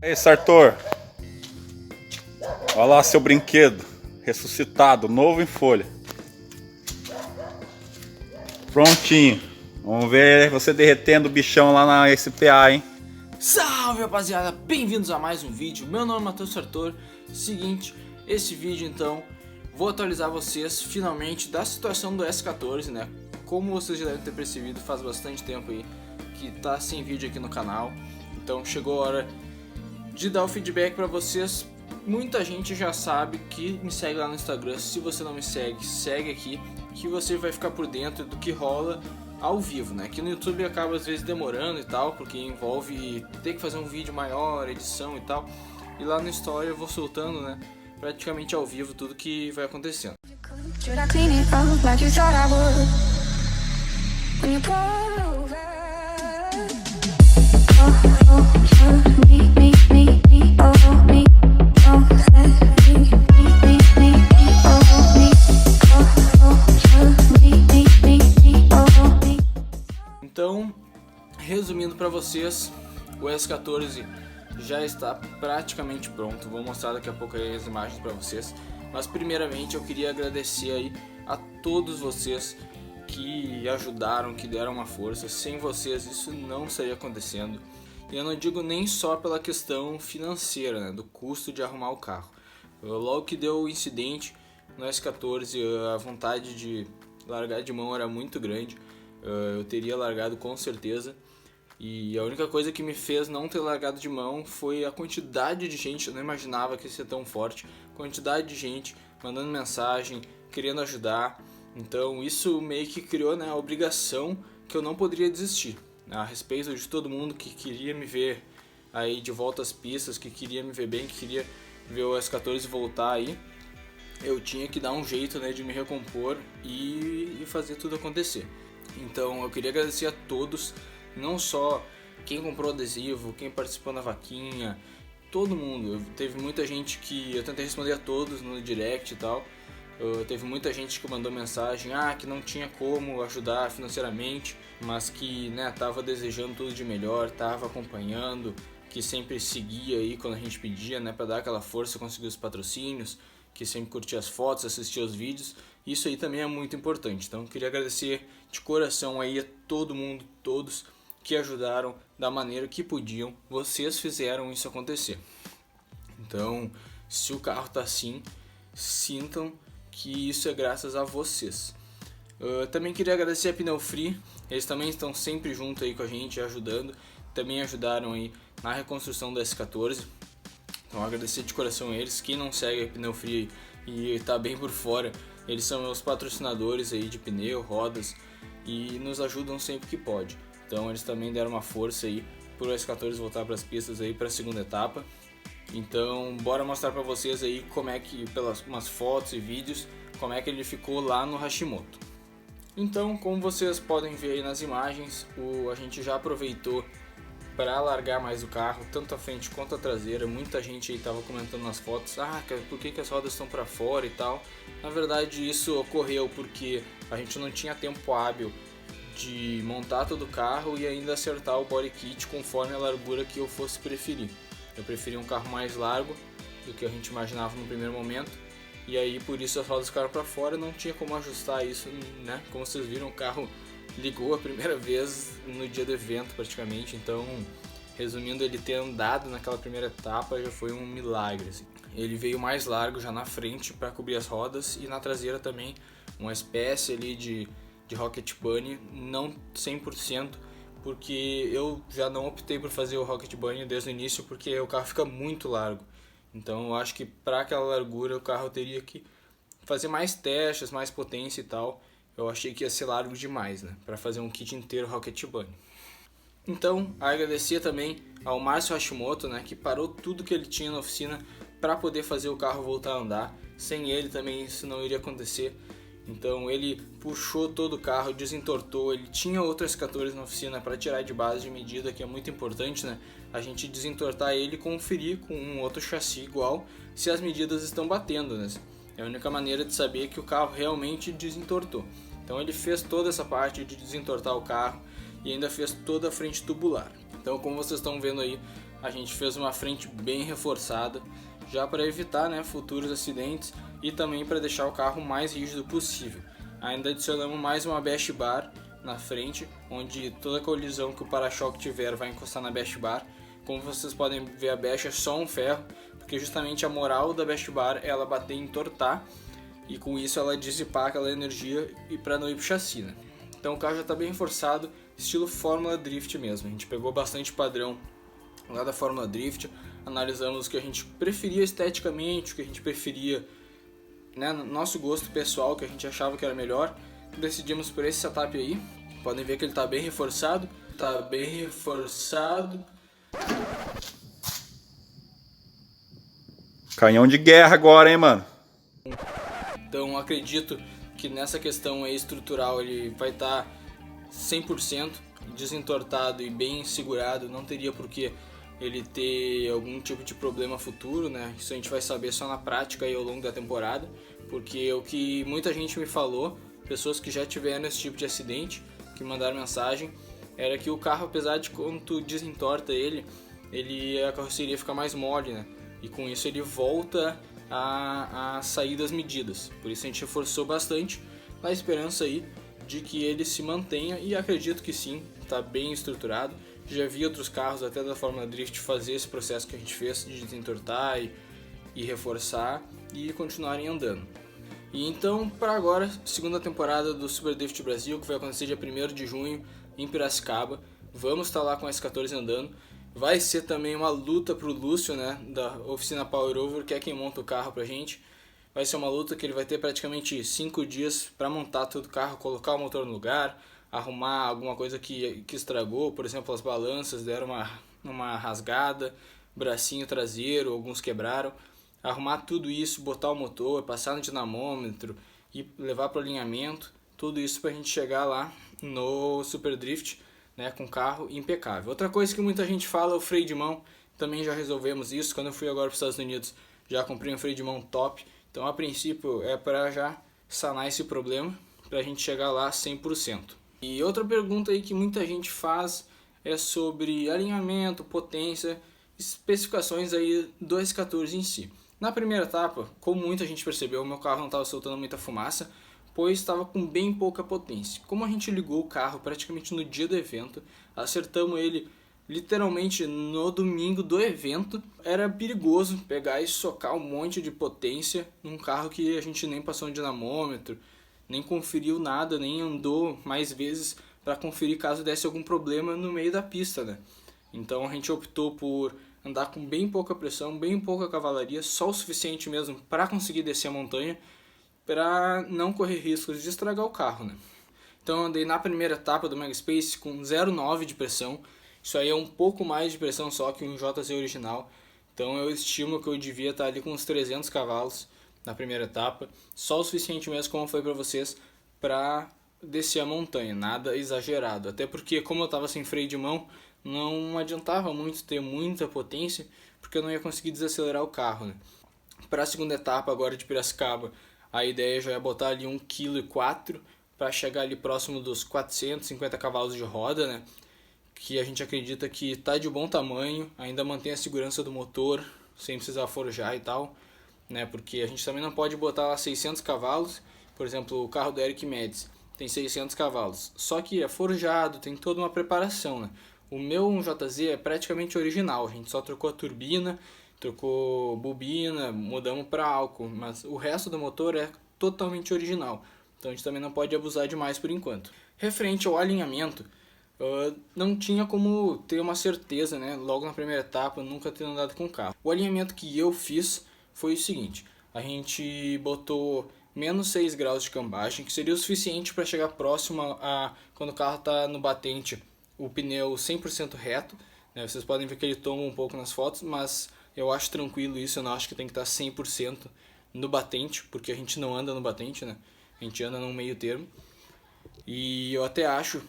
Ei, Sartor, olha lá seu brinquedo ressuscitado, novo em folha. Prontinho. Vamos ver você derretendo o bichão lá na SPA, hein? Salve, rapaziada, bem-vindos a mais um vídeo. Meu nome é Matheus Sartor. Seguinte, esse vídeo então vou atualizar vocês finalmente da situação do S14, né? Como vocês já devem ter percebido, faz bastante tempo aí que tá sem vídeo aqui no canal. Então chegou a hora de dar o feedback pra vocês. Muita gente já sabe que me segue lá no Instagram. Se você não me segue, segue aqui, que você vai ficar por dentro do que rola ao vivo, né? Que no YouTube acaba às vezes demorando e tal, porque envolve ter que fazer um vídeo maior, edição e tal. E lá no Story eu vou soltando, né? Praticamente ao vivo tudo que vai acontecendo. Então, resumindo para vocês, o S14 já está praticamente pronto. Vou mostrar daqui a pouco aí as imagens para vocês. Mas primeiramente eu queria agradecer aí a todos vocês que ajudaram, que deram uma força. Sem vocês isso não estaria acontecendo. E eu não digo nem só pela questão financeira, né, do custo de arrumar o carro. Logo que deu o incidente no S14, a vontade de largar de mão era muito grande. Eu teria largado com certeza. E a única coisa que me fez não ter largado de mão foi a quantidade de gente. Eu não imaginava que ia ser tão forte. Quantidade de gente mandando mensagem, querendo ajudar. Então isso meio que criou, né, a obrigação que eu não poderia desistir. A respeito de todo mundo que queria me ver aí de volta às pistas, que queria me ver bem, que queria ver o S14 voltar aí, eu tinha que dar um jeito, né, de me recompor e fazer tudo acontecer. Então eu queria agradecer a todos, não só quem comprou adesivo, quem participou na vaquinha, todo mundo. Teve muita gente que eu tentei responder a todos no direct e tal. Teve muita gente que mandou mensagem que não tinha como ajudar financeiramente, mas que, né, tava desejando tudo de melhor, tava acompanhando, que sempre seguia aí quando a gente pedia, né, para dar aquela força, conseguir os patrocínios, que sempre curtia as fotos, assistia os vídeos. Isso aí também é muito importante. Então queria agradecer de coração aí a todo mundo, todos que ajudaram da maneira que podiam. Vocês fizeram isso acontecer. Então, se o carro tá assim, sintam que isso é graças a vocês. Também queria agradecer a Pneu Free. Eles também estão sempre junto aí com a gente, ajudando. Também ajudaram aí na reconstrução do S14. Então agradecer de coração a eles. Quem não segue a Pneu Free e está bem por fora, eles são meus patrocinadores aí de pneu, rodas, e nos ajudam sempre que pode. Então eles também deram uma força aí para o S14 voltar para as pistas aí para a segunda etapa. Então bora mostrar para vocês aí como é que, pelas umas fotos e vídeos, como é que ele ficou lá no Hashimoto. Então, como vocês podem ver aí nas imagens, a gente já aproveitou para alargar mais o carro, tanto a frente quanto a traseira. Muita gente aí estava comentando nas fotos, por que as rodas estão para fora e tal. Na verdade isso ocorreu porque a gente não tinha tempo hábil de montar todo o carro e ainda acertar o body kit conforme a largura que eu fosse preferir. Eu preferi um carro mais largo do que a gente imaginava no primeiro momento, e aí por isso as rodas ficaram para fora, não tinha como ajustar isso, né? Como vocês viram, o carro ligou a primeira vez no dia do evento praticamente. Então, resumindo, ele ter andado naquela primeira etapa já foi um milagre, assim. Ele veio mais largo já na frente para cobrir as rodas, e na traseira também uma espécie ali de Rocket Bunny, não 100%, porque eu já não optei por fazer o Rocket Bunny desde o início, porque o carro fica muito largo. Então eu acho que para aquela largura o carro teria que fazer mais testes, mais potência e tal. Eu achei que ia ser largo demais, né, para fazer um kit inteiro Rocket Bunny. Então, agradecer também ao Márcio Hashimoto, né, que parou tudo que ele tinha na oficina para poder fazer o carro voltar a andar. Sem ele também isso não iria acontecer. Então ele puxou todo o carro, desentortou. Ele tinha outras 14 na oficina para tirar de base de medida, que é muito importante, né? A gente desentortar ele e conferir com um outro chassi igual se as medidas estão batendo, né? É a única maneira de saber que o carro realmente desentortou. Então ele fez toda essa parte de desentortar o carro e ainda fez toda a frente tubular. Então, como vocês estão vendo aí a gente fez uma frente bem reforçada, já para evitar, né, futuros acidentes e também para deixar o carro mais rígido possível. Ainda adicionamos mais uma Bash Bar na frente, onde toda colisão que o para-choque tiver vai encostar na Bash Bar. Como vocês podem ver, a Bash é só um ferro, porque justamente a moral da Bash Bar é ela bater e entortar, e com isso ela dissipar aquela energia e para não ir pro chassi, né? Então o carro já está bem reforçado, estilo Fórmula Drift mesmo. A gente pegou bastante padrão lá da Fórmula Drift, analisamos o que a gente preferia esteticamente, o que a gente preferia, né, no nosso gosto pessoal, que a gente achava que era melhor. Decidimos por esse setup aí. Podem ver que ele está bem reforçado. Canhão de guerra agora, hein, mano? Então acredito que nessa questão aí estrutural ele vai estar 100% desentortado e bem segurado. Não teria por que ele ter algum tipo de problema futuro, né? Isso a gente vai saber só na prática aí ao longo da temporada, porque o que muita gente me falou, pessoas que já tiveram esse tipo de acidente, que mandaram mensagem, era que o carro, apesar de quando tu desentorta ele, a carroceria fica mais mole, né? E com isso ele volta a sair das medidas. Por isso a gente reforçou bastante, na esperança aí de que ele se mantenha, e acredito que sim, está bem estruturado. Já vi outros carros até da Fórmula Drift fazer esse processo que a gente fez de desentortar e reforçar e continuarem andando. E então, para agora, segunda temporada do Super Drift Brasil, que vai acontecer dia 1º de junho em Piracicaba. Vamos estar lá com a S14 andando. Vai ser também uma luta pro Lúcio, né, da oficina Power Over, que é quem monta o carro pra gente. Vai ser uma luta que ele vai ter praticamente 5 dias para montar todo o carro, colocar o motor no lugar, arrumar alguma coisa que estragou, por exemplo, as balanças deram uma rasgada, bracinho traseiro, alguns quebraram. Arrumar tudo isso, botar o motor, passar no dinamômetro e levar para o alinhamento, tudo isso para a gente chegar lá no Super Drift, né, com o carro impecável. Outra coisa que muita gente fala é o freio de mão. Também já resolvemos isso. Quando eu fui agora para os Estados Unidos, já comprei um freio de mão top. Então, a princípio, é para já sanar esse problema, para a gente chegar lá 100%. E outra pergunta aí que muita gente faz é sobre alinhamento, potência, especificações aí do S14 em si. Na primeira etapa, como muita gente percebeu, meu carro não estava soltando muita fumaça, pois estava com bem pouca potência. Como a gente ligou o carro praticamente no dia do evento, acertamos ele literalmente no domingo do evento, era perigoso pegar e socar um monte de potência num carro que a gente nem passou no dinamômetro, nem conferiu nada, nem andou mais vezes para conferir caso desse algum problema no meio da pista, né? Então a gente optou por andar com bem pouca pressão, bem pouca cavalaria, só o suficiente mesmo para conseguir descer a montanha, para não correr riscos de estragar o carro, né? Então eu andei na primeira etapa do Mega Space com 0,9 de pressão. Isso aí é um pouco mais de pressão só que um JZ original. Então eu estimo que eu devia estar ali com uns 300 cavalos na primeira etapa. Só o suficiente mesmo, como foi para vocês, para descer a montanha. Nada exagerado. Até porque como eu estava sem freio de mão, não adiantava muito ter muita potência, porque eu não ia conseguir desacelerar o carro, né? Para a segunda etapa agora de Piracicaba, a ideia já é botar ali 1,4 kg para chegar ali próximo dos 450 cavalos de roda, né? Que a gente acredita que está de bom tamanho, ainda mantém a segurança do motor, sem precisar forjar e tal, né? Porque a gente também não pode botar lá 600 cavalos, por exemplo, o carro do Eric Médici tem 600 cavalos, só que é forjado, tem toda uma preparação, né? O meu 1JZ é praticamente original, a gente só trocou a turbina, trocou bobina, mudamos para álcool, mas o resto do motor é totalmente original, então a gente também não pode abusar demais por enquanto. Referente ao alinhamento, não tinha como ter uma certeza, né? Logo na primeira etapa, nunca ter andado com o carro. O alinhamento que eu fiz foi o seguinte: a gente botou menos 6 graus de cambagem, que seria o suficiente para chegar próximo a quando o carro está no batente, o pneu 100% reto, né? Vocês podem ver que ele toma um pouco nas fotos, mas eu acho tranquilo isso, eu não acho que tem que estar 100% no batente, porque a gente não anda no batente, né? A gente anda num meio termo. E eu até acho,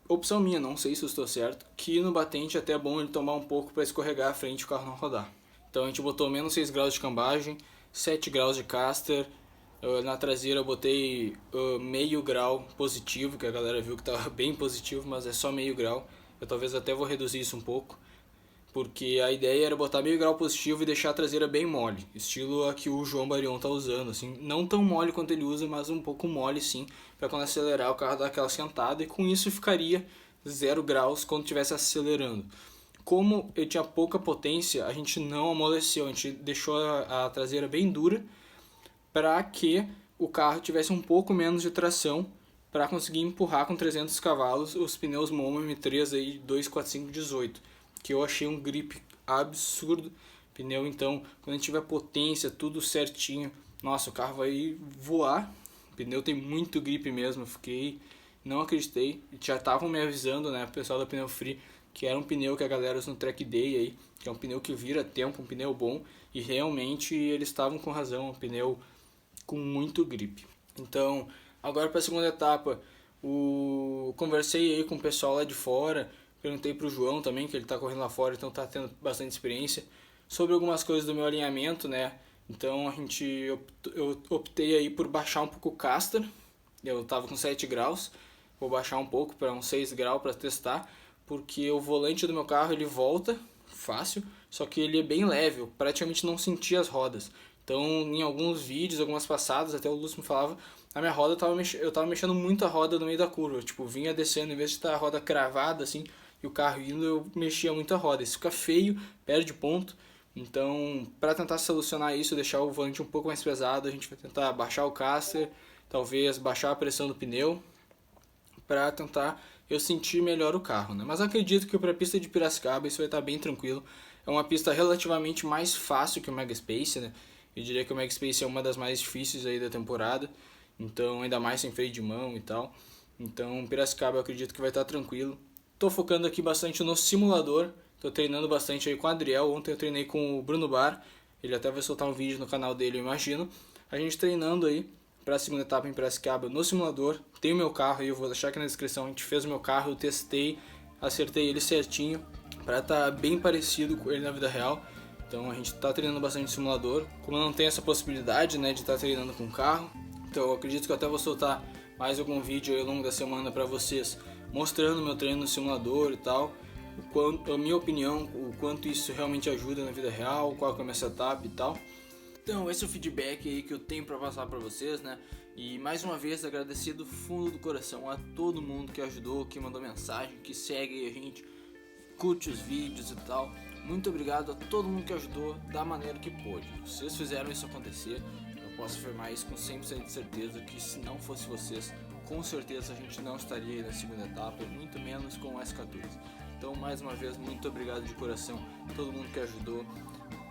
opção minha, não sei se eu estou certo, que no batente até é bom ele tomar um pouco para escorregar a frente e o carro não rodar. Então a gente botou menos 6 graus de cambagem, 7 graus de caster, na traseira eu botei meio grau positivo, que a galera viu que estava bem positivo, mas é só meio grau. Eu talvez até vou reduzir isso um pouco, porque a ideia era botar meio grau positivo e deixar a traseira bem mole, estilo a que o João Barion tá usando, assim, não tão mole quanto ele usa, mas um pouco mole sim, para quando acelerar o carro dar aquela sentada, e com isso ficaria 0 graus quando estivesse acelerando. Como eu tinha pouca potência, a gente não amoleceu, a gente deixou a traseira bem dura para que o carro tivesse um pouco menos de tração, para conseguir empurrar com 300 cavalos os pneus Momo M3 aí 245/18, que eu achei um grip absurdo. Pneu, então, quando a gente tiver potência, tudo certinho, nossa, o carro vai voar. O pneu tem muito grip mesmo, não acreditei. Já estavam me avisando, né, o pessoal da Pneu Free, que era um pneu que a galera usa no Track Day aí, que é um pneu que vira tempo, um pneu bom, e realmente eles estavam com razão, um pneu com muito grip. Então, agora para a segunda etapa, conversei aí com o pessoal lá de fora, perguntei pro João também, que ele tá correndo lá fora, então tá tendo bastante experiência, sobre algumas coisas do meu alinhamento, né? Então eu optei aí por baixar um pouco o caster, eu tava com 7 graus, vou baixar um pouco para uns 6 graus para testar, porque o volante do meu carro ele volta fácil, só que ele é bem leve, eu praticamente não senti as rodas. Então, em alguns vídeos, algumas passadas, até o Lúcio me falava, a minha roda eu tava mexendo muito a roda no meio da curva. Tipo, vinha descendo, em vez de estar a roda cravada assim, e o carro indo, eu mexia muito a roda. Isso fica feio, perde ponto. Então, para tentar solucionar isso, deixar o volante um pouco mais pesado, a gente vai tentar baixar o caster, talvez baixar a pressão do pneu, para tentar eu sentir melhor o carro, né? Mas acredito que para a pista de Piracicaba isso vai estar bem tranquilo. É uma pista relativamente mais fácil que o Mega Space, né? Eu diria que o Mega Space é uma das mais difíceis aí da temporada, então ainda mais sem freio de mão e tal. Então Piracicaba eu acredito que vai estar tranquilo. Tô focando aqui bastante no simulador, tô treinando bastante aí com o Adriel. Ontem eu treinei com o Bruno Bar, ele até vai soltar um vídeo no canal dele, eu imagino. A gente treinando aí para a segunda etapa em Piracicaba no simulador. Tem o meu carro aí, eu vou deixar aqui na descrição. A gente fez o meu carro, eu testei, acertei ele certinho para estar bem parecido com ele na vida real. Então a gente está treinando bastante no simulador. Como não tem essa possibilidade, né, de estar treinando com o carro, então eu acredito que eu até vou soltar mais algum vídeo aí ao longo da semana para vocês, mostrando meu treino no simulador e tal, a minha opinião, o quanto isso realmente ajuda na vida real, qual que é a minha setup e tal. Então esse é o feedback aí que eu tenho para passar para vocês, né? E mais uma vez agradecer do fundo do coração a todo mundo que ajudou, que mandou mensagem, que segue a gente, curte os vídeos e tal. Muito obrigado a todo mundo que ajudou da maneira que pôde. Vocês fizeram isso acontecer. Eu posso afirmar isso com 100% de certeza, que se não fosse vocês, com certeza a gente não estaria aí na segunda etapa, muito menos com o S14. Então mais uma vez, muito obrigado de coração a todo mundo que ajudou.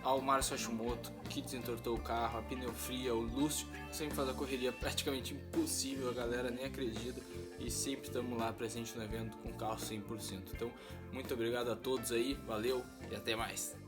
Ao Márcio Hashimoto, que desentortou o carro, a Pneu Free, ao Lúcio, que sempre faz a correria praticamente impossível, a galera nem acredita, e sempre estamos lá presente no evento com o carro 100%. Então, muito obrigado a todos aí, valeu e até mais!